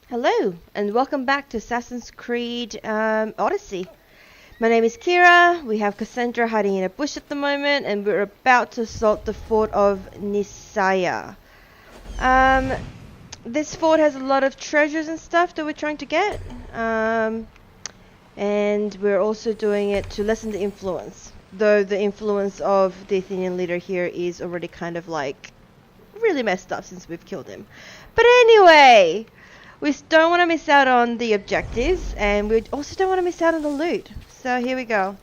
Hello, and welcome back to Assassin's Creed Odyssey. My name is Kira. We have Cassandra hiding in a bush at the moment, and we're about to assault the Fort of Nisaia. This fort has a lot of treasures and stuff that we're trying to get, and we're also doing it to lessen the influence. Though the influence of the Athenian leader here is already kind of like really messed up since we've killed him. But anyway, we don't want to miss out on the objectives, and we also don't want to miss out on the loot. So here we go.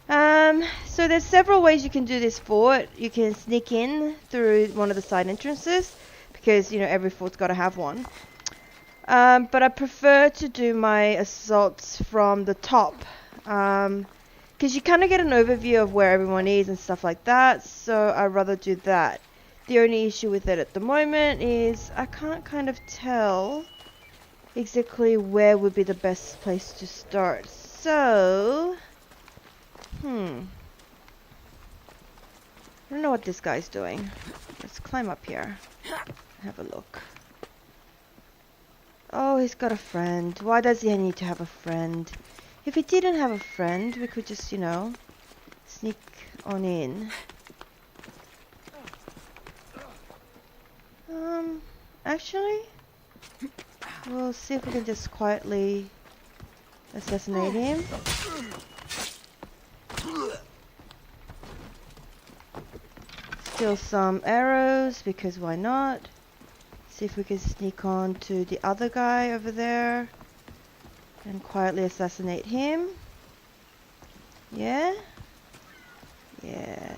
So there's several ways you can do this fort. You can sneak in through one of the side entrances, because you know every fort's got to have one. But I prefer to do my assaults from the top, because you kind of get an overview of where everyone is and stuff like that. So I'd rather do that. The only issue with it at the moment is I can't kind of tell exactly where would be the best place to start. So, I don't know what this guy's doing. Let's climb up here. Have a look. Oh, he's got a friend. Why does he need to have a friend? If he didn't have a friend, we could just, sneak on in. Actually, we'll see if we can just quietly assassinate him. Steal some arrows, because why not? See if we can sneak on to the other guy over there and quietly assassinate him. Yeah? Yeah.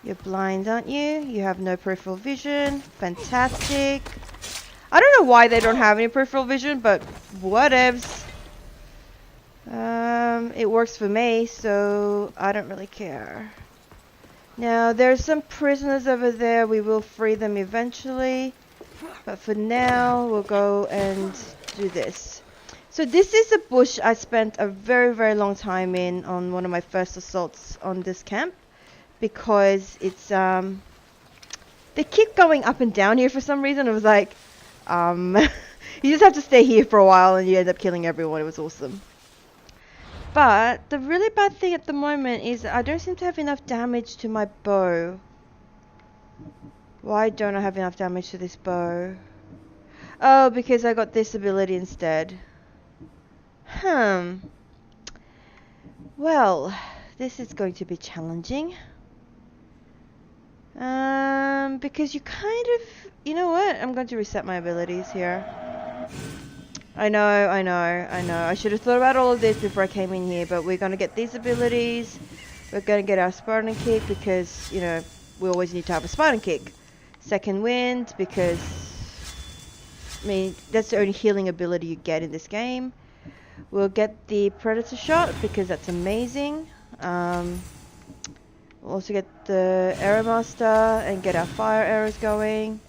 You're blind, aren't you? You have no peripheral vision. Fantastic. I don't know why they don't have any peripheral vision, but whatevs. It works for me, so I don't really care. Now, there's some prisoners over there. We will free them eventually. But for now, we'll go and do this. So this is a bush I spent a very, very long time in on one of my first assaults on this camp. Because it's, they keep going up and down here for some reason. It was like, you just have to stay here for a while and you end up killing everyone. It was awesome. But the really bad thing at the moment is I don't seem to have enough damage to my bow. Why don't I have enough damage to this bow? Oh, because I got this ability instead. Well, this is going to be challenging. Because you kind of... You know what? I'm going to reset my abilities here. I know. I should have thought about all of this before I came in here, but we're going to get these abilities. We're going to get our Spartan kick because, we always need to have a Spartan kick. Second wind because, that's the only healing ability you get in this game. We'll get the Predator shot because that's amazing. We'll also get the Arrow Master and get our fire arrows going.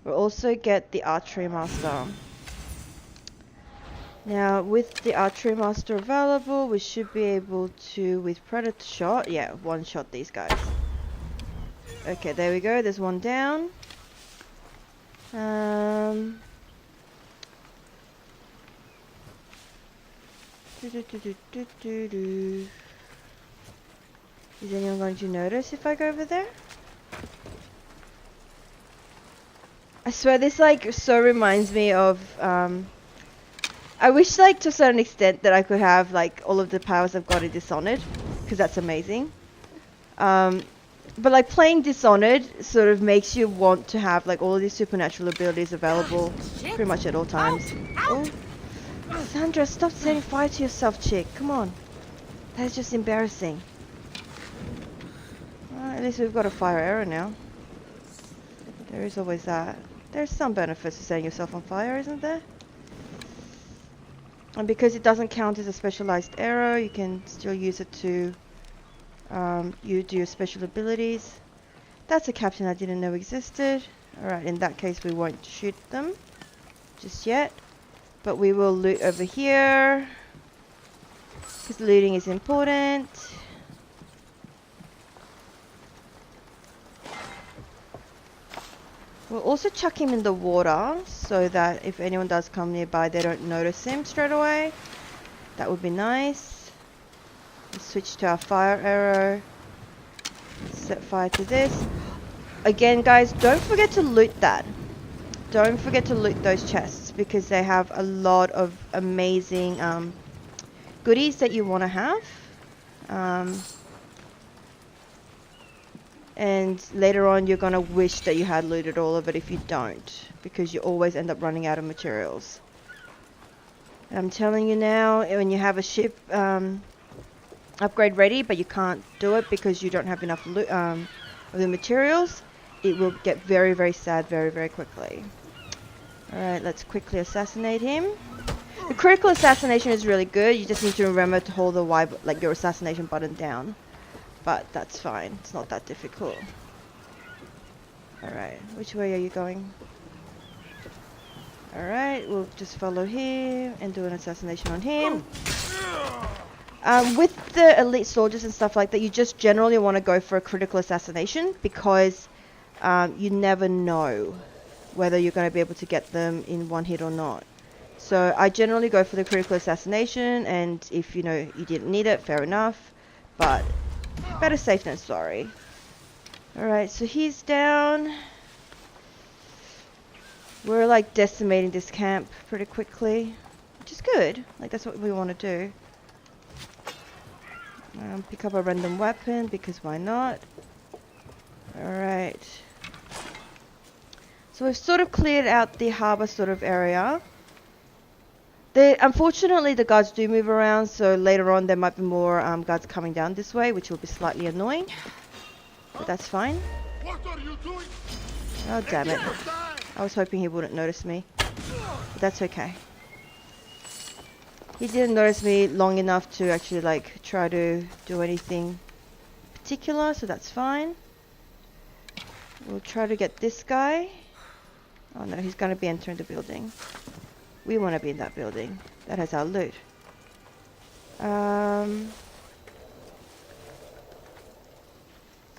We'll also get the Archery Master. Now, with the Archery Master available, we should be able to, with Predator shot, one-shot these guys. Okay, there we go. There's one down. Is anyone going to notice if I go over there? I swear this so reminds me of I wish to a certain extent that I could have all of the powers I've got in Dishonored, because that's amazing. But playing Dishonored sort of makes you want to have all of these supernatural abilities available pretty much at all times. Oh, Sandra, stop setting fire to yourself, chick. Come on. That's just embarrassing. At least we've got a fire arrow now. There is always that. There's some benefits to setting yourself on fire, isn't there? And because it doesn't count as a specialized arrow, you can still use it to you do your special abilities. That's a captain I didn't know existed. Alright, in that case we won't shoot them just yet. But we will loot over here, because looting is important. We'll also chuck him in the water so that if anyone does come nearby, they don't notice him straight away. That would be nice. We'll switch to our fire arrow. Set fire to this. Again, guys, don't forget to loot that. Don't forget to loot those chests because they have a lot of amazing goodies that you want to have. And later on you're going to wish that you had looted all of it if you don't, because you always end up running out of materials. I'm telling you now, when you have a ship upgrade ready but you can't do it because you don't have enough loot, of the materials, it will get very, very sad very, very quickly. Alright, let's quickly assassinate him. The critical assassination is really good. You just need to remember to hold the Y, like your assassination button down. But that's fine. It's not that difficult. Alright, which way are you going? Alright, we'll just follow him and do an assassination on him. With the elite soldiers and stuff like that, you just generally want to go for a critical assassination because you never know whether you're going to be able to get them in one hit or not. So I generally go for the critical assassination, and if you know you didn't need it, fair enough, but better safe than sorry. Alright, so he's down. We're like decimating this camp pretty quickly, which is good. Like that's what we want to do. Pick up a random weapon because why not? Alright. So we've sort of cleared out the harbour sort of area. Unfortunately, the guards do move around, so later on there might be more guards coming down this way, which will be slightly annoying. But that's fine. What are you doing? Oh, damn it. I was hoping he wouldn't notice me. But that's okay. He didn't notice me long enough to actually, like, try to do anything particular, so that's fine. We'll try to get this guy. Oh no, he's going to be entering the building. We want to be in that building. That has our loot.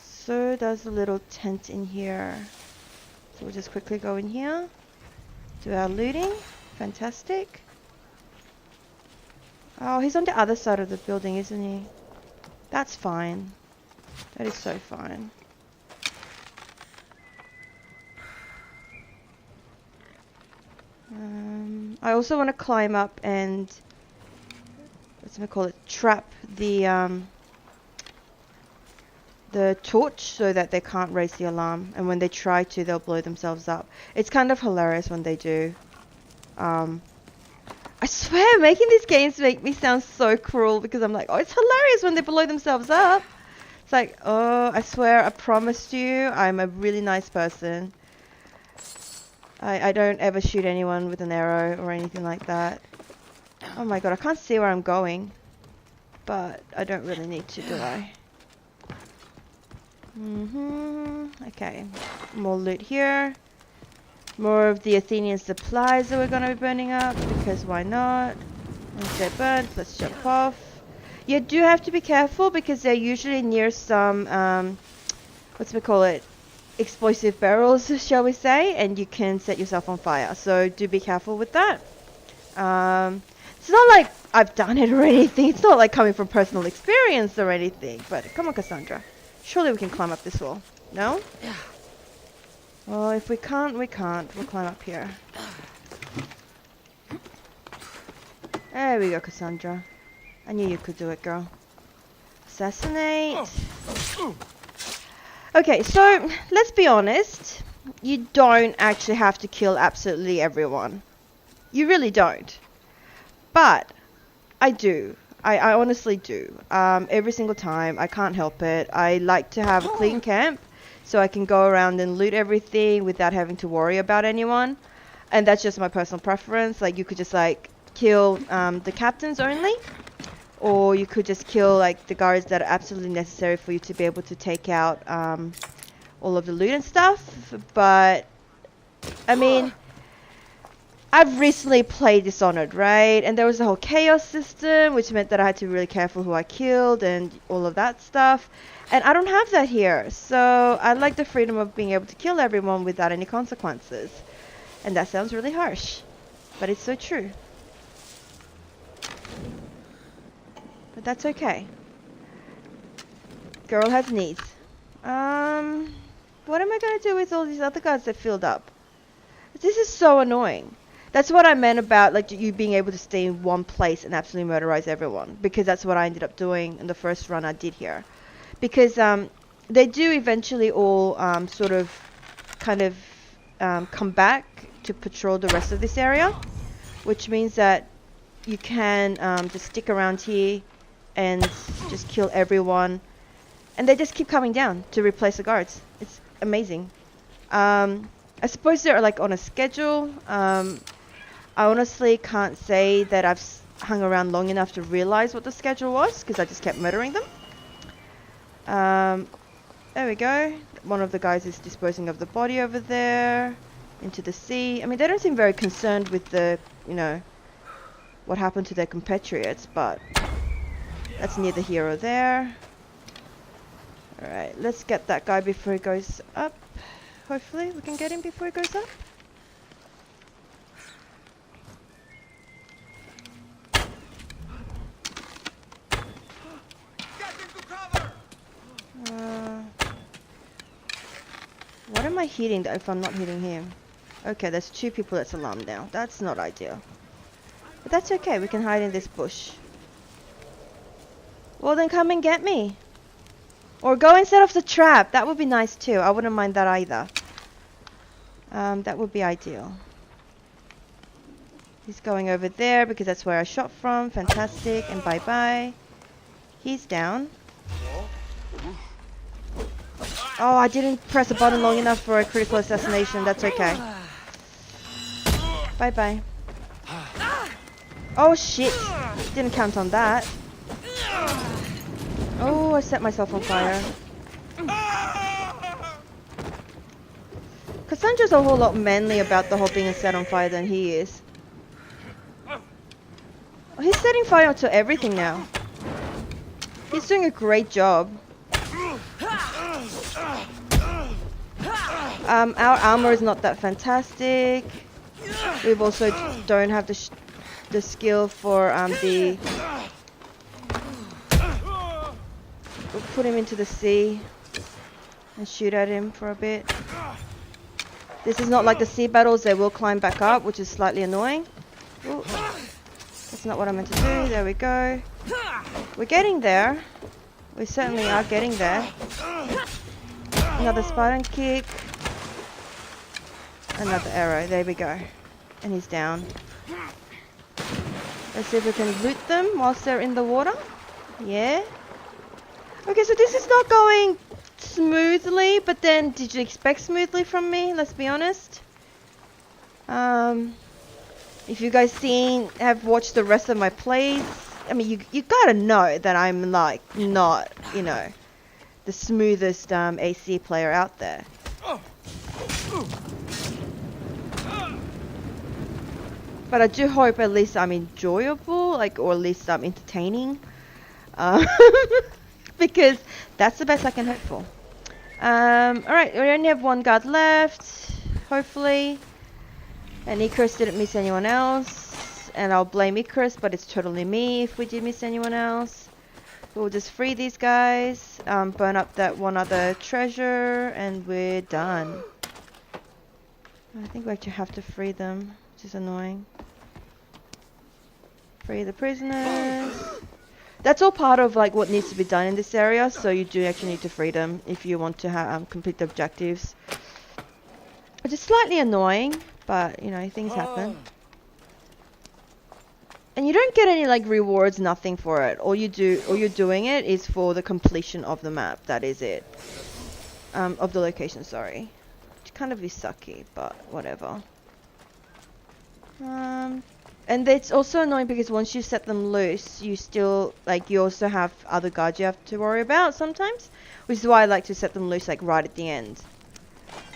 So there's a little tent in here. So we'll just quickly go in here. Do our looting. Fantastic. Oh, he's on the other side of the building, isn't he? That's fine. That is so fine. I also want to climb up and trap the torch so that they can't raise the alarm, and when they try to, they'll blow themselves up. It's kind of hilarious when they do. I swear, making these games make me sound so cruel because I'm like, oh, it's hilarious when they blow themselves up. It's like, oh, I swear, I promised you, I'm a really nice person. I don't ever shoot anyone with an arrow or anything like that. Oh my god, I can't see where I'm going. But I don't really need to, do I? Okay. More loot here. More of the Athenian supplies that we're going to be burning up. Because why not? Once they're burnt, let's jump off. You do have to be careful because they're usually near some, explosive barrels, shall we say, and you can set yourself on fire. So do be careful with that. It's not like I've done it or anything. It's not like coming from personal experience or anything. But come on, Cassandra. Surely we can climb up this wall. No? Yeah. Well, if we can't, we can't. We'll climb up here. There we go, Cassandra. I knew you could do it, girl. Assassinate. Okay, so let's be honest. You don't actually have to kill absolutely everyone. You really don't. But I do. I honestly do. Every single time. I can't help it. I like to have a clean camp so I can go around and loot everything without having to worry about anyone. And that's just my personal preference. Like, you could just, like, kill the captains only. Or you could just kill, like, the guards that are absolutely necessary for you to be able to take out all of the loot and stuff. But, I mean, I've recently played Dishonored, right? And there was a whole chaos system, which meant that I had to be really careful who I killed and all of that stuff. And I don't have that here, so I like the freedom of being able to kill everyone without any consequences. And that sounds really harsh, but it's so true. But that's okay. Girl has needs. What am I gonna do with all these other guys that filled up? This is so annoying. That's what I meant about like you being able to stay in one place and absolutely murderize everyone, because that's what I ended up doing in the first run I did here. Because they do eventually all sort of kind of come back to patrol the rest of this area, which means that you can just stick around here and just kill everyone, and they just keep coming down to replace the guards. It's amazing. I suppose they're like on a schedule. I honestly can't say that I've hung around long enough to realize what the schedule was, because I just kept murdering them. There we go. One of the guys is disposing of the body over there into the sea. I mean, they don't seem very concerned with the, you know, what happened to their compatriots, but that's neither here or there. Alright, let's get that guy before he goes up. Hopefully we can get him before he goes up. What am I hitting if I'm not hitting him? Okay, there's two people that's alarmed now. That's not ideal. But that's okay, we can hide in this bush. Well then come and get me. Or go and set off the trap. That would be nice too. I wouldn't mind that either. That would be ideal. He's going over there because that's where I shot from. Fantastic. And bye-bye. He's down. Oh, I didn't press a button long enough for a critical assassination. That's okay. Bye-bye. Oh, shit. Didn't count on that. Oh, I set myself on fire. Cassandra's a whole lot manly about the whole being set on fire than he is. Oh, he's setting fire to everything now. He's doing a great job. Our armor is not that fantastic. We've also don't have the skill for the... We'll put him into the sea and shoot at him for a bit. This is not like the sea battles, they will climb back up, which is slightly annoying. Ooh, that's not what I meant to do. There we go. We're getting there. We certainly are getting there. Another Spartan kick. Another arrow. There we go. And he's down. Let's see if we can loot them whilst they're in the water. Yeah. Okay, so this is not going smoothly, but then did you expect smoothly from me? Let's be honest. If you guys have watched the rest of my plays, I mean, you gotta know that I'm like not, you know, the smoothest AC player out there. But I do hope at least I'm enjoyable, like, or at least I'm entertaining. Because that's the best I can hope for. Alright, we only have one guard left, hopefully. And Icarus didn't miss anyone else. And I'll blame Icarus, but it's totally me if we did miss anyone else. We'll just free these guys, burn up that one other treasure, and we're done. I think we actually have to free them, which is annoying. Free the prisoners. That's all part of like what needs to be done in this area, so you do actually need to free them if you want to complete the objectives. Which is slightly annoying, but you know, things happen. And you don't get any like rewards, nothing for it. All you're doing it is for the completion of the map. That is it. Of the location, sorry. Which kind of is sucky, but whatever. And it's also annoying because once you set them loose, you still, like, you also have other guards you have to worry about sometimes. Which is why I like to set them loose, like, right at the end.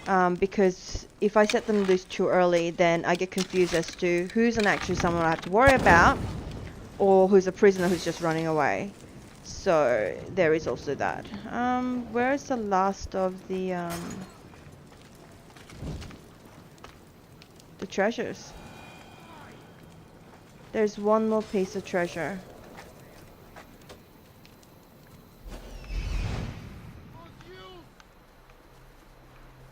Because if I set them loose too early, then I get confused as to who's actually someone I have to worry about, or who's a prisoner who's just running away. So there is also that. Where is the last of the treasures? There's one more piece of treasure.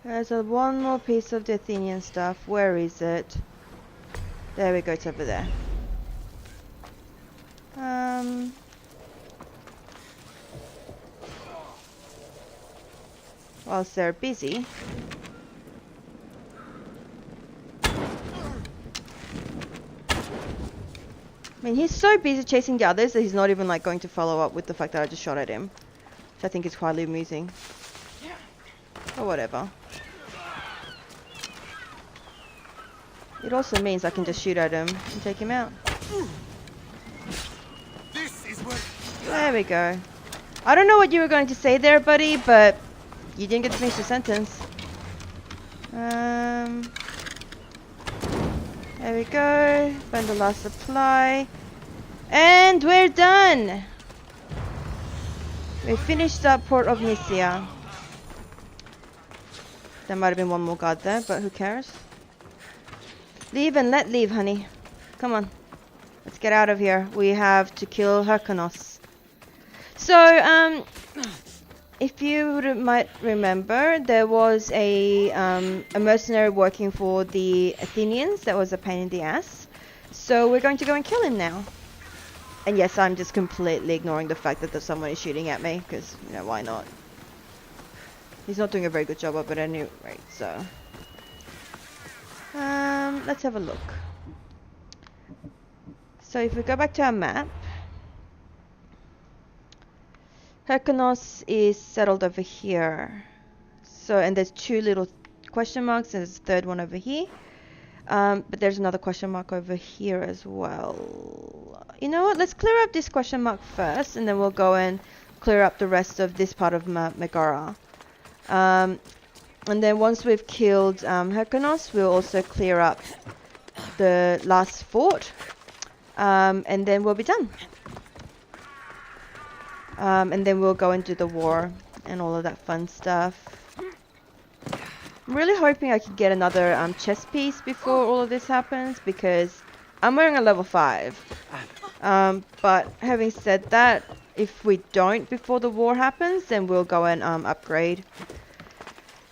There's one more piece of the Athenian stuff. Where is it? There we go, it's over there. Whilst they're busy. I mean, he's so busy chasing the others that he's not even like going to follow up with the fact that I just shot at him. Which I think is quite amusing. Or whatever. It also means I can just shoot at him and take him out. There we go. I don't know what you were going to say there, buddy, but you didn't get to finish the sentence. There we go. Find the last supply. And we're done! We finished up Port of Nisaia. There might have been one more guard there, but who cares? Leave and let leave, honey. Come on. Let's get out of here. We have to kill Hyrcanos. So, if you might remember, there was a mercenary working for the Athenians that was a pain in the ass. So we're going to go and kill him now. And yes, I'm just completely ignoring the fact that there's someone is shooting at me, because, you know, why not? He's not doing a very good job of it anyway, so... let's have a look. So if we go back to our map, Hyrcanos is settled over here. So, and there's two little question marks, and there's a third one over here. But there's another question mark over here as well. You know what? Let's clear up this question mark first, and then we'll go and clear up the rest of this part of Megara. And then once we've killed Hyrcanos, we'll also clear up the last fort. And then we'll be done. And then we'll go and do the war and all of that fun stuff. I'm really hoping I can get another chest piece before all of this happens, because I'm wearing a level 5. But having said that, if we don't before the war happens, then we'll go and upgrade.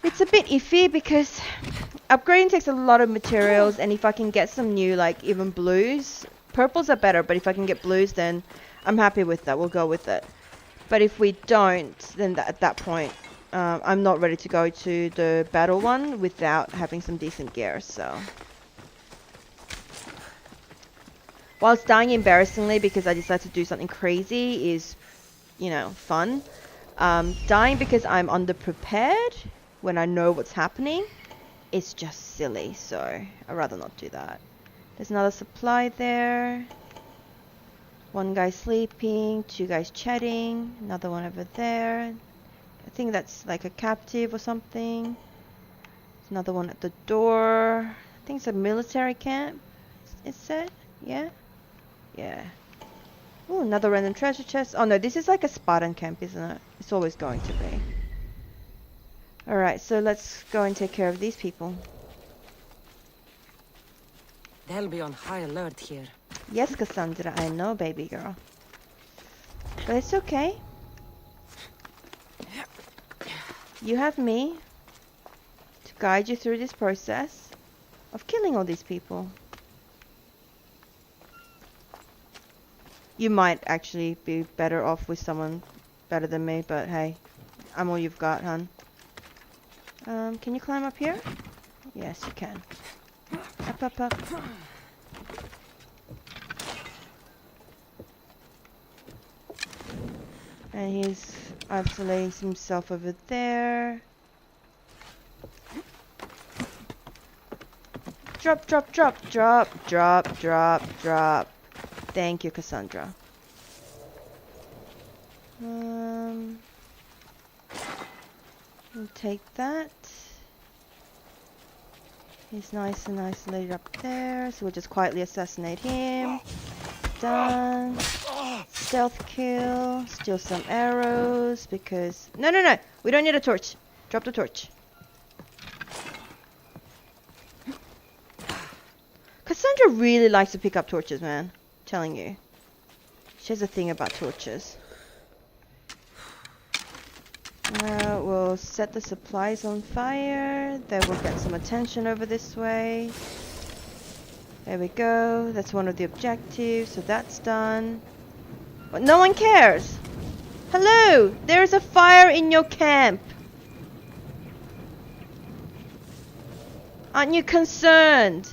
It's a bit iffy because upgrading takes a lot of materials, and if I can get some new, like, even blues, purples are better, but if I can get blues, then I'm happy with that. We'll go with it. But if we don't, then at that point, I'm not ready to go to the battle one without having some decent gear, so. Whilst dying embarrassingly because I decided to do something crazy is, you know, fun. Dying because I'm underprepared when I know what's happening is just silly, so I'd rather not do that. There's another supply there. One guy sleeping, two guys chatting, another one over there. I think that's like a captive or something. There's another one at the door. I think it's a military camp. It said, yeah? Yeah. Oh, another random treasure chest. Oh no, this is like a Spartan camp, isn't it? It's always going to be. Alright, so let's go and take care of these people. They'll be on high alert here. Yes, Cassandra, I know, baby girl. But it's okay. You have me to guide you through this process of killing all these people. You might actually be better off with someone better than me, but hey, I'm all you've got, hun. Can you climb up here? Yes, you can. Up, up, up. And he's isolating himself over there. Drop, drop, drop, drop, drop, drop, drop. Thank you, Cassandra. We'll take that. He's nice and isolated up there, so we'll just quietly assassinate him. Done. Stealth kill. Steal some arrows because... No, no, no! We don't need a torch. Drop the torch. Cassandra really likes to pick up torches, man. I'm telling you. She has a thing about torches. We'll set the supplies on fire. Then we'll get some attention over this way. There we go. That's one of the objectives, so that's done. But no one cares. Hello! There is a fire in your camp. Aren't you concerned?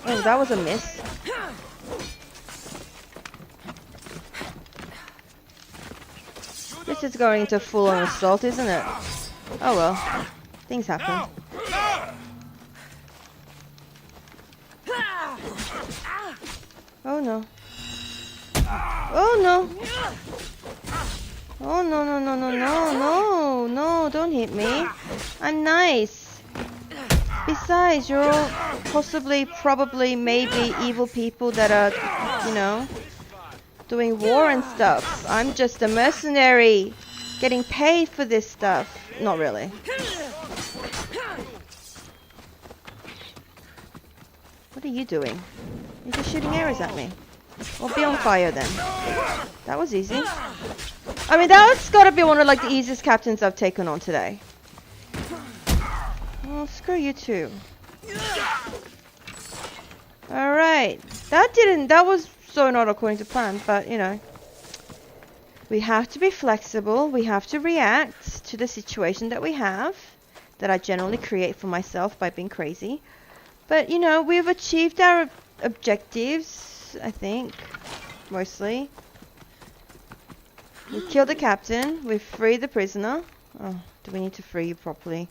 Oh, that was a miss. This is going into full-on assault, isn't it? Oh well. Things happen. Oh no. Oh no. Oh no, no, no, no, no, no, no, don't hit me. I'm nice. Besides, you're all possibly, probably, maybe evil people that are, you know, doing war and stuff. I'm just a mercenary getting paid for this stuff. Not really. What are you doing? You're just shooting arrows at me. Well, be on fire then. That was easy. I mean, that's gotta be one of like the easiest captains I've taken on today. Well, screw you too. Alright. That was so not according to plan, but you know. We have to be flexible. We have to react to the situation that we have. That I generally create for myself by being crazy. But, you know, we've achieved our objectives, I think. Mostly. We killed the captain. We freed the prisoner. Oh, do we need to free you properly?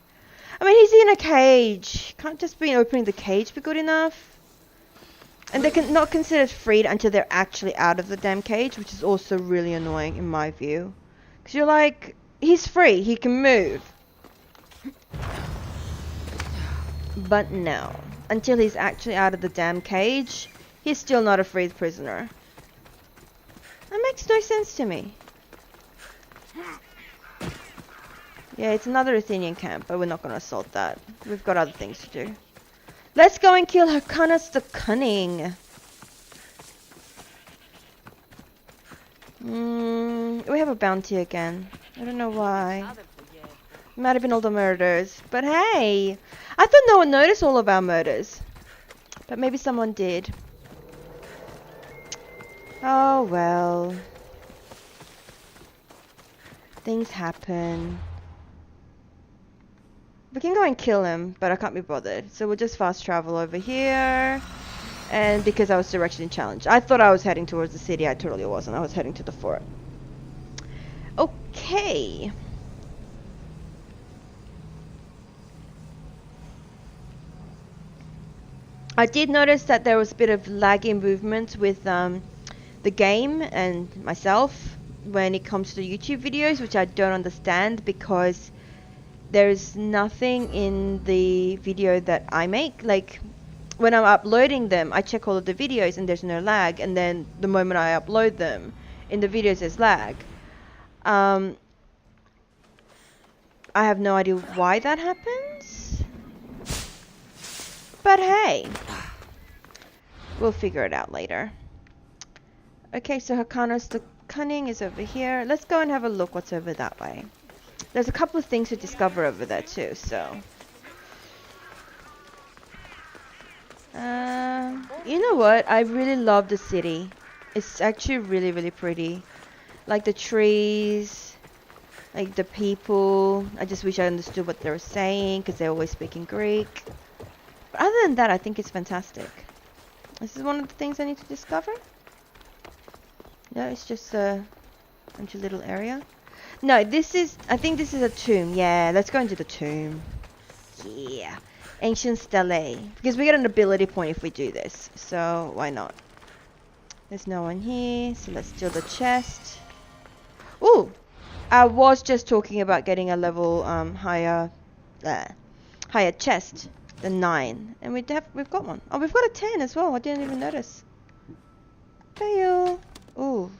I mean, he's in a cage. Can't just be opening the cage be good enough? And they can not considered freed until they're actually out of the damn cage, which is also really annoying in my view. Because you're like, he's free. He can move. But no. Until he's actually out of the damn cage, he's still not a freed prisoner. That makes no sense to me. Yeah, it's another Athenian camp, but we're not going to assault that. We've got other things to do. Let's go and kill Hyrcanus the Cunning. We have a bounty again. I don't know why. Might have been all the murders. But hey! I thought no one noticed all of our murders. But maybe someone did. Oh well. Things happen. We can go and kill him, but I can't be bothered. So we'll just fast travel over here. And because I was direction challenged. I thought I was heading towards the city. I totally wasn't. I was heading to the fort. Okay. I did notice that there was a bit of laggy movement with the game and myself when it comes to YouTube videos, which I don't understand because there's nothing in the video that I make. Like when I'm uploading them, I check all of the videos and there's no lag, and then the moment I upload them in the videos there's lag. I have no idea why that happens. But hey, we'll figure it out later. Okay, so Hyrcanus the Cunning is over here. Let's go and have a look what's over that way. There's a couple of things to discover over there too, so. You know what? I really love the city. It's actually really, really pretty. Like the trees, like the people. I just wish I understood what they were saying because they're always speaking Greek. But other than that, I think it's fantastic. This is one of the things I need to discover. No, it's just a bunch of little area. No, this is, I think this is a tomb. Yeah, let's go into the tomb. Yeah. Ancient Stele. Because we get an ability point if we do this. So why not? There's no one here. So let's steal the chest. Ooh! I was just talking about getting a level higher chest than 9. And we've got one. Oh, we've got a 10 as well. I didn't even notice. Fail. Ooh.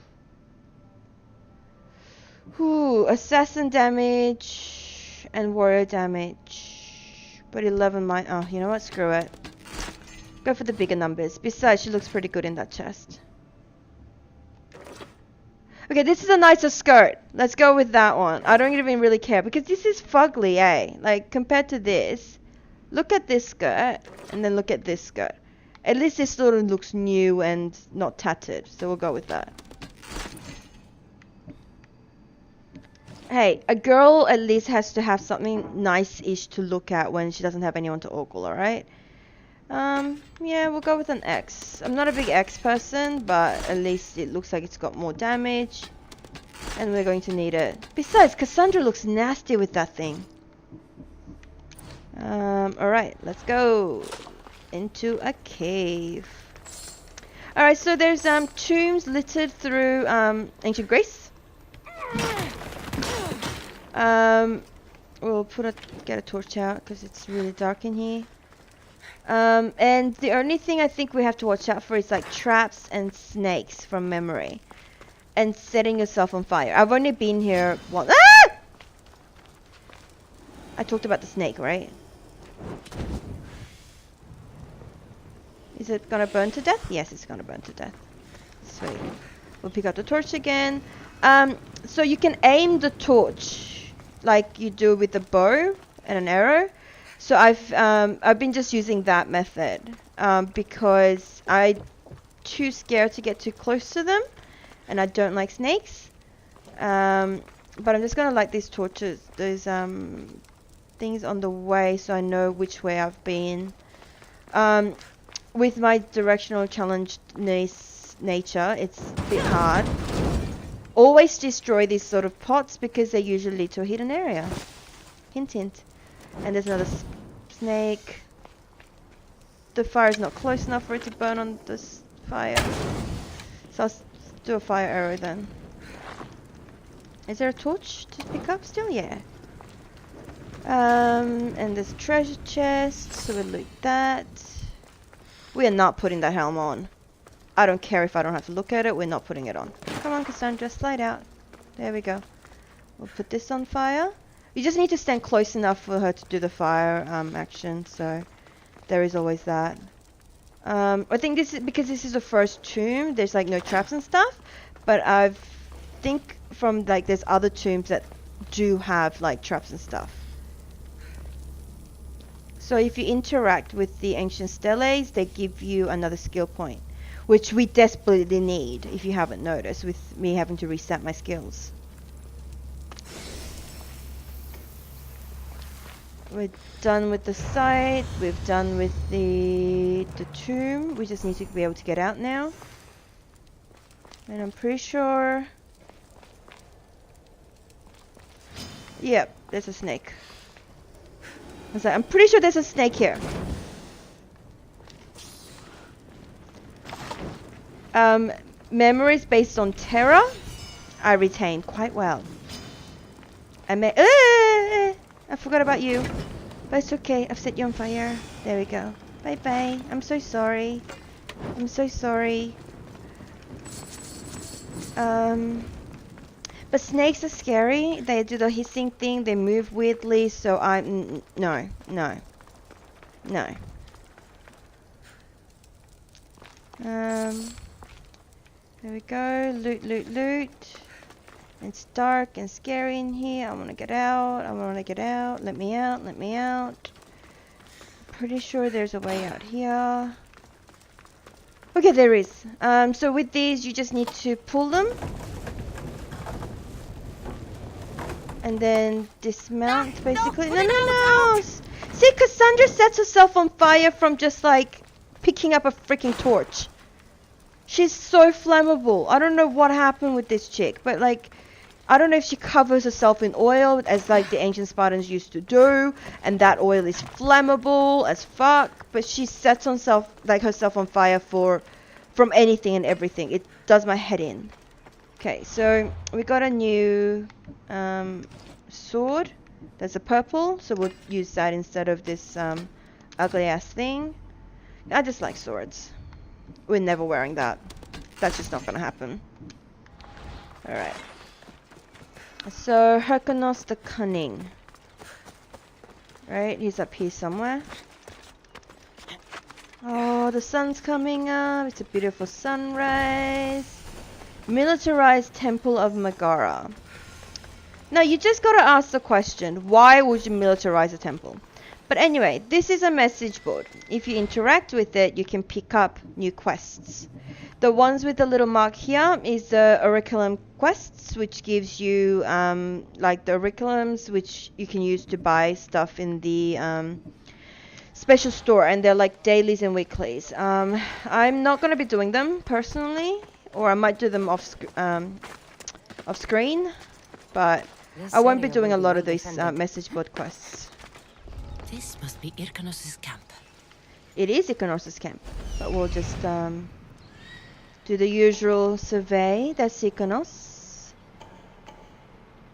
Ooh, assassin damage and warrior damage. But 11 might. Oh, you know what? Screw it. Go for the bigger numbers. Besides, she looks pretty good in that chest. Okay, this is a nicer skirt. Let's go with that one. I don't even really care because this is fugly, eh? Like, compared to this. Look at this skirt and then look at this skirt. At least this sort of looks new and not tattered. So we'll go with that. Hey, a girl at least has to have something nice-ish to look at when she doesn't have anyone to ogle, alright? Yeah, we'll go with an X. I'm not a big X person, but at least it looks like it's got more damage. And we're going to need it. Besides, Cassandra looks nasty with that thing. Alright, let's go into a cave. Alright, so there's tombs littered through ancient Greece. We'll get a torch out because it's really dark in here. And the only thing I think we have to watch out for is like traps and snakes from memory. And setting yourself on fire. I've only been here once. Ah! I talked about the snake, right? Is it gonna burn to death? Yes, it's gonna burn to death. Sweet. We'll pick up the torch again. So you can aim the torch like you do with a bow and an arrow. So I've been just using that method because I'm too scared to get too close to them, and I don't like snakes. But I'm just gonna light these torches, those things on the way, so I know which way I've been. With my directional challenged nature, it's a bit hard. Always destroy these sort of pots because they usually lead to a hidden area. Hint, hint. And there's another snake. The fire is not close enough for it to burn on this fire. So I'll do a fire arrow then. Is there a torch to pick up still? Yeah. And there's a treasure chest, so we'll loot that. We are not putting that helm on. I don't care if I don't have to look at it, we're not putting it on. Come on, Cassandra, slide out. There we go. We'll put this on fire. You just need to stand close enough for her to do the fire action, so there is always that. I think this is because this is the first tomb, there's like no traps and stuff, but I think from like there's other tombs that do have like traps and stuff. So if you interact with the ancient steles, they give you another skill point, which we desperately need, if you haven't noticed, with me having to reset my skills. We're done with the site, we've done with the tomb, we just need to be able to get out now. And I'm pretty sure... Yep, there's a snake. I'm pretty sure there's a snake here. Memories based on terror, I retain quite well. I forgot about you. But it's okay, I've set you on fire. There we go. Bye bye. I'm so sorry. I'm so sorry. But snakes are scary. They do the hissing thing. They move weirdly. So no. There we go. Loot, loot, loot. It's dark and scary in here. I want to get out. I want to get out. Let me out. Let me out. Pretty sure there's a way out here. Okay, there is. So with these, you just need to pull them. And then dismount, basically. No. See, Cassandra sets herself on fire from just, like, picking up a freaking torch. She's so flammable. I don't know what happened with this chick, but, like, I don't know if she covers herself in oil as like the ancient Spartans used to do, and that oil is flammable as fuck, but she sets herself on fire from anything and everything. It does my head in. Okay, so we got a new sword. There's a purple, so we'll use that instead of this ugly ass thing. I just like swords. We're never wearing that. That's just not gonna happen. Alright. So, Hyrcanos the Cunning. Right, he's up here somewhere. Oh, the sun's coming up. It's a beautiful sunrise. Militarized Temple of Megara. Now, you just gotta ask the question, why would you militarize a temple? But anyway, this is a message board. If you interact with it, you can pick up new quests. The ones with the little mark here is the Auriculum quests, which gives you like the Auriculums, which you can use to buy stuff in the special store, and they're like dailies and weeklies. I'm not going to be doing them personally, or I might do them off screen, but I won't be doing a lot of these message board quests. This must be Hyrcanos' camp. It is Hyrcanos' camp, but we'll just do the usual survey. That's Hyrcanos.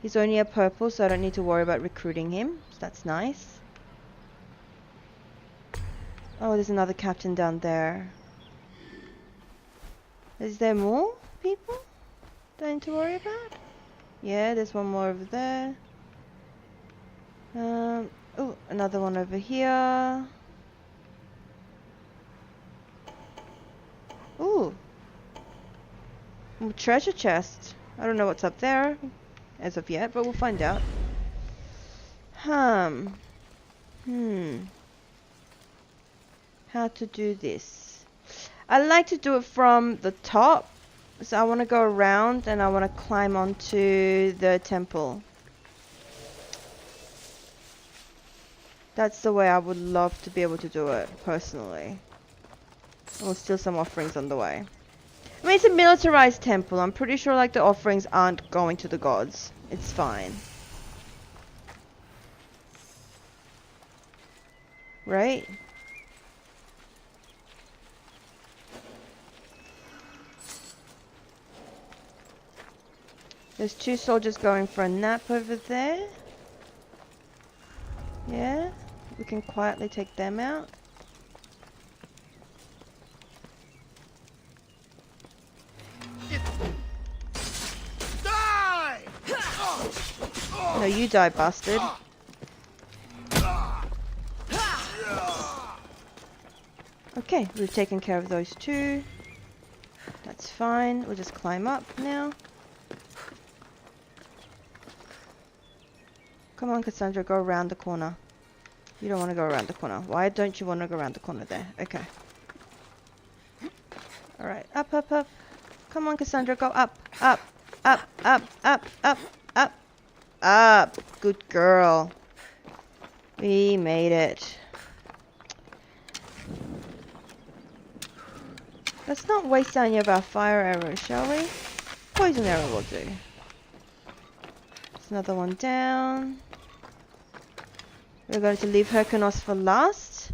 He's only a purple, so I don't need to worry about recruiting him. So that's nice. Oh, there's another captain down there. Is there more people that I need to worry about? Yeah, there's one more over there. Oh, another one over here. Ooh. Treasure chest. I don't know what's up there as of yet, but we'll find out. How to do this? I like to do it from the top. So I want to go around and I want to climb onto the temple. That's the way I would love to be able to do it, personally. We'll steal some offerings on the way. I mean, it's a militarized temple. I'm pretty sure like the offerings aren't going to the gods. It's fine. Right? There's two soldiers going for a nap over there. Yeah, we can quietly take them out. Die! No, you die, bastard. Okay, we've taken care of those two. That's fine. We'll just climb up now. Come on, Cassandra, go around the corner. You don't want to go around the corner. Why don't you want to go around the corner there? Okay. Alright, up, up, up. Come on, Cassandra, go up, up, up, up, up, up, up, up. Good girl. We made it. Let's not waste any of our fire arrows, shall we? Poison arrow will do. There's another one down. We're going to leave Hyrcanos for last.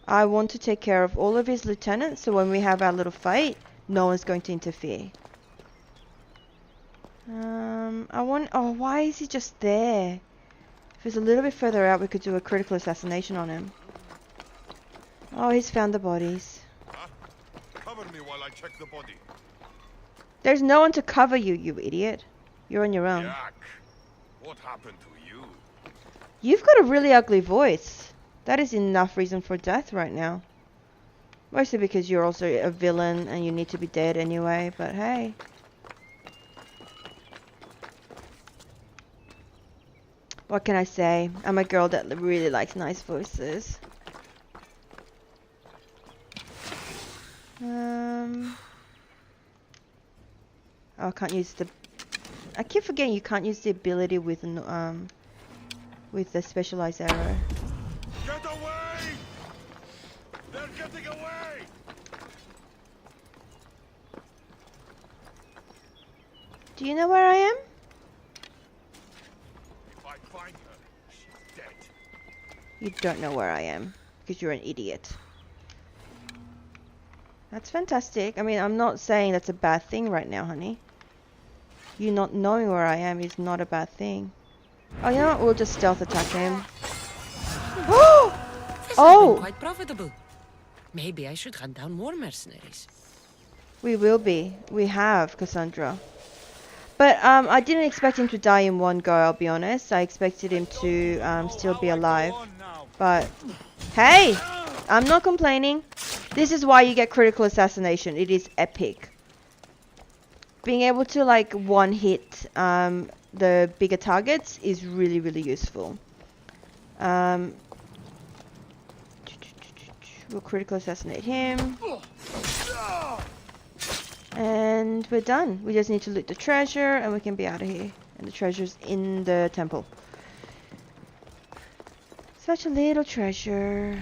I want to take care of all of his lieutenants, so when we have our little fight, no one's going to interfere. Oh, why is he just there? If he's a little bit further out, we could do a critical assassination on him. Oh, he's found the bodies. Huh? Cover me while I check the body. There's no one to cover you, you idiot. You're on your own. Yak, what happened to you? You've got a really ugly voice. That is enough reason for death right now. Mostly because you're also a villain and you need to be dead anyway, but hey. What can I say? I'm a girl that really likes nice voices. Oh, I can't use the... I keep forgetting you can't use the ability with the specialized arrow. Get away! They're getting away! Do you know where I am? You don't know where I am because you're an idiot. That's fantastic. I mean, I'm not saying that's a bad thing right now, honey. You not knowing where I am is not a bad thing. Oh, you know what? We'll just stealth attack him. This has Oh! been quite profitable. Maybe I should hunt down more mercenaries. We will be. We have, Cassandra. But I didn't expect him to die in one go, I'll be honest. I expected him to still be alive. But, hey! I'm not complaining. This is why you get critical assassination. It is epic. Being able to, like, one-hit the bigger targets is really, really useful. We'll critical assassinate him. And we're done. We just need to loot the treasure and we can be out of here. And the treasure's in the temple. Such a little treasure.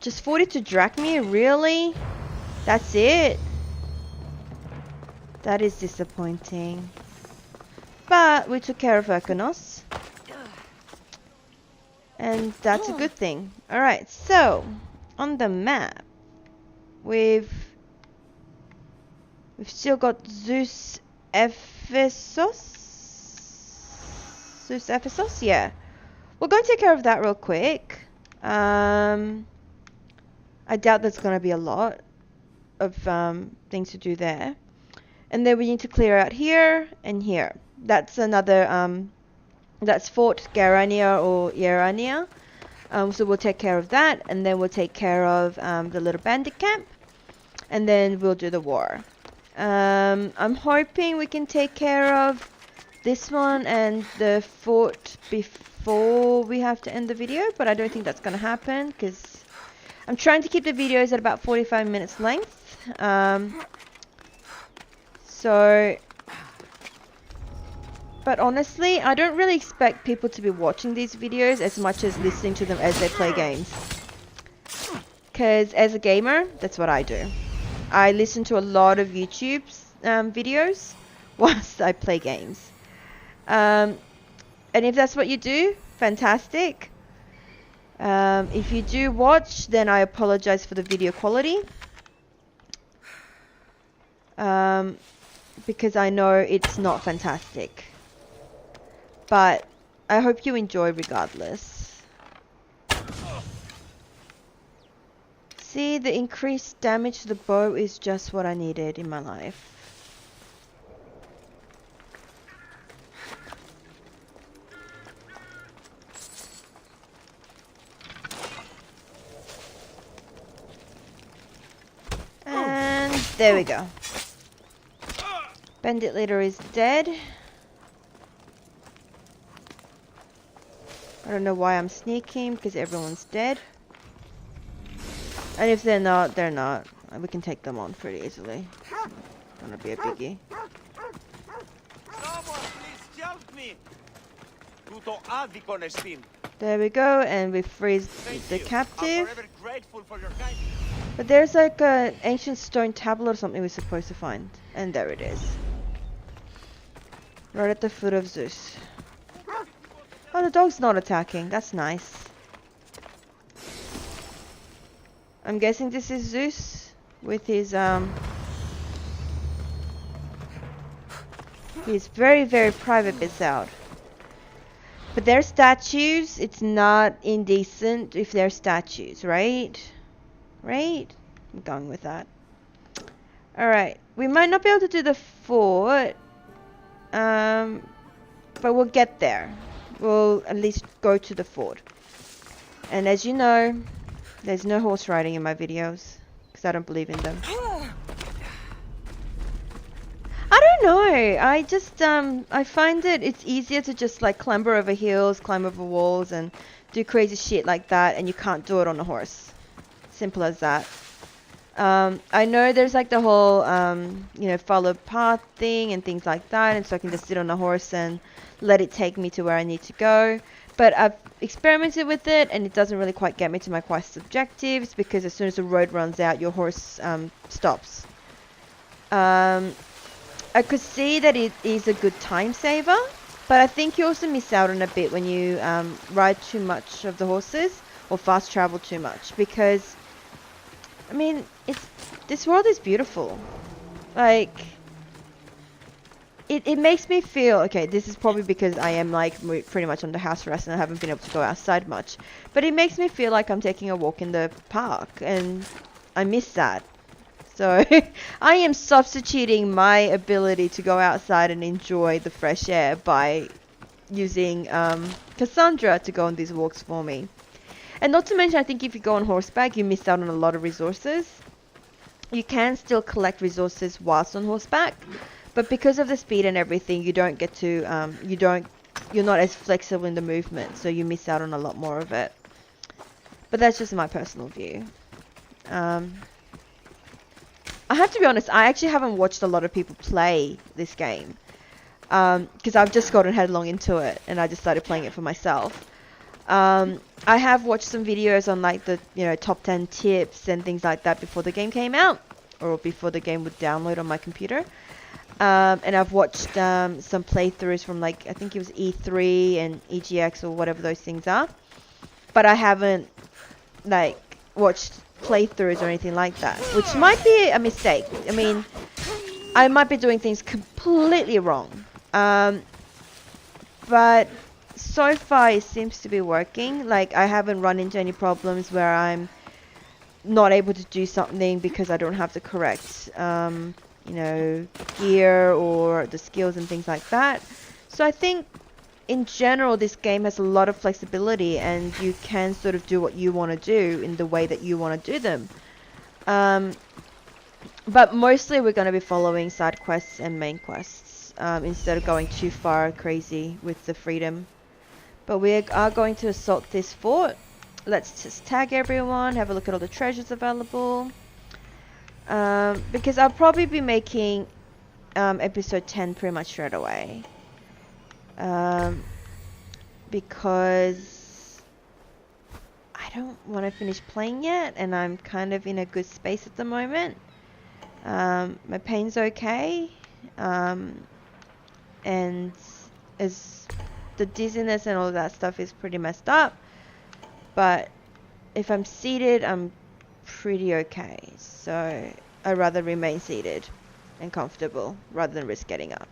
Just 42 drachmae? Really? That's it? That is disappointing. But we took care of Erkanos. And that's a good thing. Alright, so on the map we've still got Zeus Ephesus? Zeus Ephesus? Yeah. We'll go and take care of that real quick. I doubt there's going to be a lot of things to do there. And then we need to clear out here and here. That's another, that's Fort Garania or Yerania. So we'll take care of that. And then we'll take care of the little bandit camp. And then we'll do the war. I'm hoping we can take care of this one and the fort before we have to end the video. But I don't think that's going to happen because I'm trying to keep the videos at about 45 minutes length. But honestly, I don't really expect people to be watching these videos as much as listening to them as they play games. Because as a gamer, that's what I do. I listen to a lot of YouTube's videos whilst I play games. And if that's what you do, fantastic. If you do watch, then I apologize for the video quality. Because I know it's not fantastic. But I hope you enjoy regardless. See, the increased damage to the bow is just what I needed in my life. And there we go. Bandit leader is dead. I don't know why I'm sneaking because everyone's dead. And if they're not, they're not. We can take them on pretty easily. Gonna be a biggie. Someone please help me. Tuto άδικον εστίν. There we go, and we freeze the I'm captive. forever grateful for your kindness. But there's like an ancient stone tablet or something we're supposed to find. And there it is. Right at the foot of Zeus. Oh, the dog's not attacking. That's nice. I'm guessing this is Zeus with his very, very private bits out. But they're statues. It's not indecent if they're statues, right? Right? I'm going with that. Alright. We might not be able to do the fort. But we'll get there. We'll at least go to the fort. And as you know, there's no horse riding in my videos. Because I don't believe in them. I don't know. I just, I find it's easier to just like clamber over hills, climb over walls, and do crazy shit like that. And you can't do it on a horse. Simple as that. I know there's like the whole, follow path thing and things like that. And so I can just sit on a horse and let it take me to where I need to go. But I've experimented with it and it doesn't really quite get me to my quest objectives because as soon as the road runs out, your horse stops. I could see that it is a good time saver, But I think you also miss out on a bit when you ride too much of the horses or fast travel too much, because I mean, this world is beautiful. Like, it makes me feel, okay, this is probably because I am like pretty much under house arrest and I haven't been able to go outside much, but it makes me feel like I'm taking a walk in the park, and I miss that. So I am substituting my ability to go outside and enjoy the fresh air by using Cassandra to go on these walks for me. And not to mention, I think if you go on horseback, you miss out on a lot of resources. You can still collect resources whilst on horseback, but because of the speed and everything, you don't get to, you're not as flexible in the movement, so you miss out on a lot more of it. But that's just my personal view. I have to be honest, I actually haven't watched a lot of people play this game, because I've just gotten headlong into it, and I just started playing it for myself. I have watched some videos on like the, top 10 tips and things like that before the game came out, or before the game would download on my computer. And I've watched some playthroughs from like, I think it was E3 and EGX or whatever those things are. But I haven't like watched playthroughs or anything like that, which might be a mistake. I mean, I might be doing things completely wrong. But so far it seems to be working. Like, I haven't run into any problems where I'm not able to do something because I don't have the correct gear or the skills and things like that. So I think in general this game has a lot of flexibility, and you can sort of do what you want to do in the way that you want to do them. But mostly we're going to be following side quests and main quests, instead of going too far crazy with the freedom. But we are going to assault this fort. Let's just tag everyone, have a look at all the treasures available. Because I'll probably be making episode 10 pretty much straight away. Because I don't want to finish playing yet, and I'm kind of in a good space at the moment. My pain's okay, and as the dizziness and all that stuff is pretty messed up, but if I'm seated, I'm pretty okay. So I'd rather remain seated and comfortable rather than risk getting up.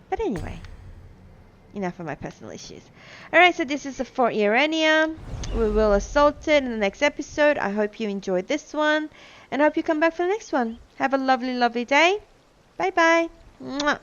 But anyway, enough of my personal issues. Alright, so this is the Fort Urania. We will assault it in the next episode. I hope you enjoyed this one, and I hope you come back for the next one. Have a lovely, lovely day. Bye bye. Mwah.